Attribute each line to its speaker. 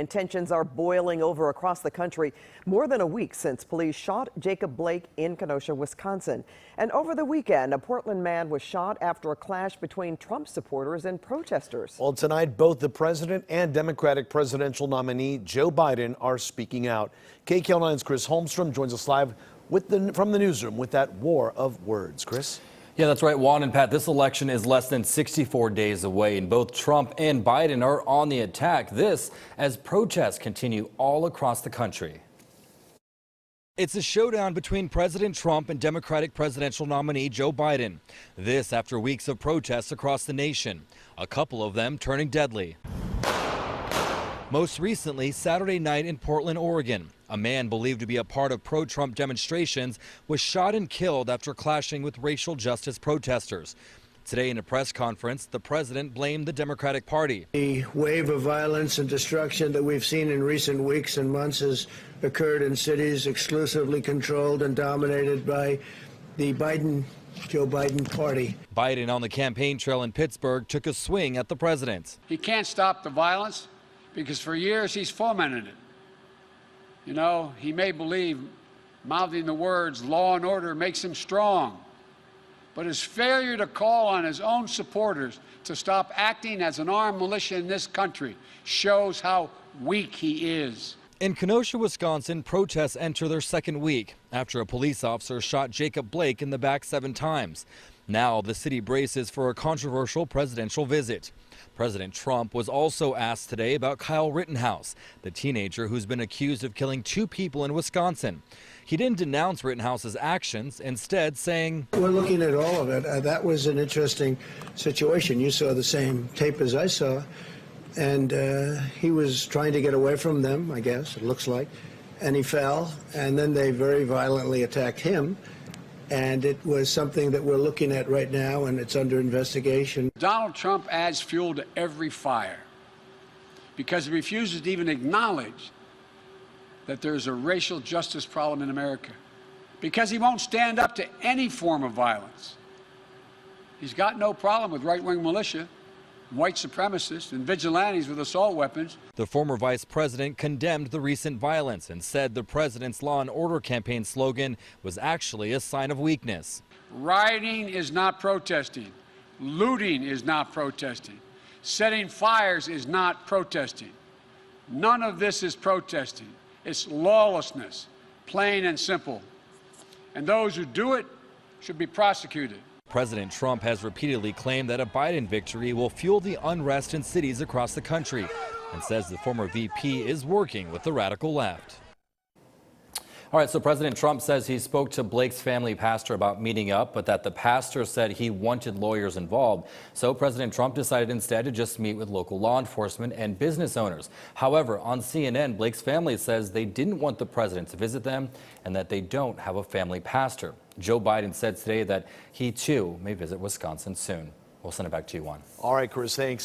Speaker 1: Tensions are boiling over across the country more than a week since police shot Jacob Blake in Kenosha, Wisconsin. And over the weekend, a Portland man was shot after a clash between Trump supporters and protesters.
Speaker 2: Well, tonight, both the president and Democratic presidential nominee Joe Biden are speaking out. KCAL9's Chris Holmstrom joins us live from the newsroom with that war of words. Chris?
Speaker 3: Yeah, that's right, Juan and Pat. This election is less than 64 days away, and both Trump and Biden are on the attack. This as protests continue all across the country. It's a showdown between President Trump and Democratic presidential nominee Joe Biden. This after weeks of protests across the nation, a couple of them turning deadly. Most recently, Saturday night in Portland, Oregon, a man believed to be a part of pro-Trump demonstrations was shot and killed after clashing with racial justice protesters. Today in a press conference, the president blamed the Democratic Party.
Speaker 4: The wave of violence and destruction that we've seen in recent weeks and months has occurred in cities exclusively controlled and dominated by the Joe Biden party.
Speaker 3: Biden on the campaign trail in Pittsburgh took a swing at the president.
Speaker 5: He can't stop the violence because for years he's fomented it. You know, he may believe mouthing the words law and order makes him strong, but his failure to call on his own supporters to stop acting as an armed militia in this country shows how weak he is.
Speaker 3: In Kenosha, Wisconsin, protests enter their second week after a police officer shot Jacob Blake in the back 7 times. Now the city braces for a controversial presidential visit. President Trump was also asked today about Kyle Rittenhouse, the teenager who's been accused of killing 2 people in Wisconsin. He didn't denounce Rittenhouse's actions, instead saying,
Speaker 4: "We're looking at all of it. That was an interesting situation. You saw the same tape as I saw, and he was trying to get away from them, I guess, it looks like, and he fell, and then they very violently attacked him. And it was something that we're looking at right now, and it's under investigation."
Speaker 5: Donald Trump adds fuel to every fire because he refuses to even acknowledge that there's a racial justice problem in America, because he won't stand up to any form of violence. He's got no problem with right-wing militia, white supremacists, and vigilantes with assault weapons.
Speaker 3: The former vice president condemned the recent violence and said the president's law and order campaign slogan was actually a sign of weakness.
Speaker 5: Rioting is not protesting. Looting is not protesting. Setting fires is not protesting. None of this is protesting. It's lawlessness, plain and simple. And those who do it should be prosecuted.
Speaker 3: President Trump has repeatedly claimed that a Biden victory will fuel the unrest in cities across the country and says the former VP is working with the radical left. All right, so President Trump says he spoke to Blake's family pastor about meeting up, but that the pastor said he wanted lawyers involved. So President Trump decided instead to just meet with local law enforcement and business owners. However, on CNN, Blake's family says they didn't want the president to visit them and that they don't have a family pastor. Joe Biden said today that he too may visit Wisconsin soon. We'll send it back to you, Juan.
Speaker 2: All right, Chris, thanks.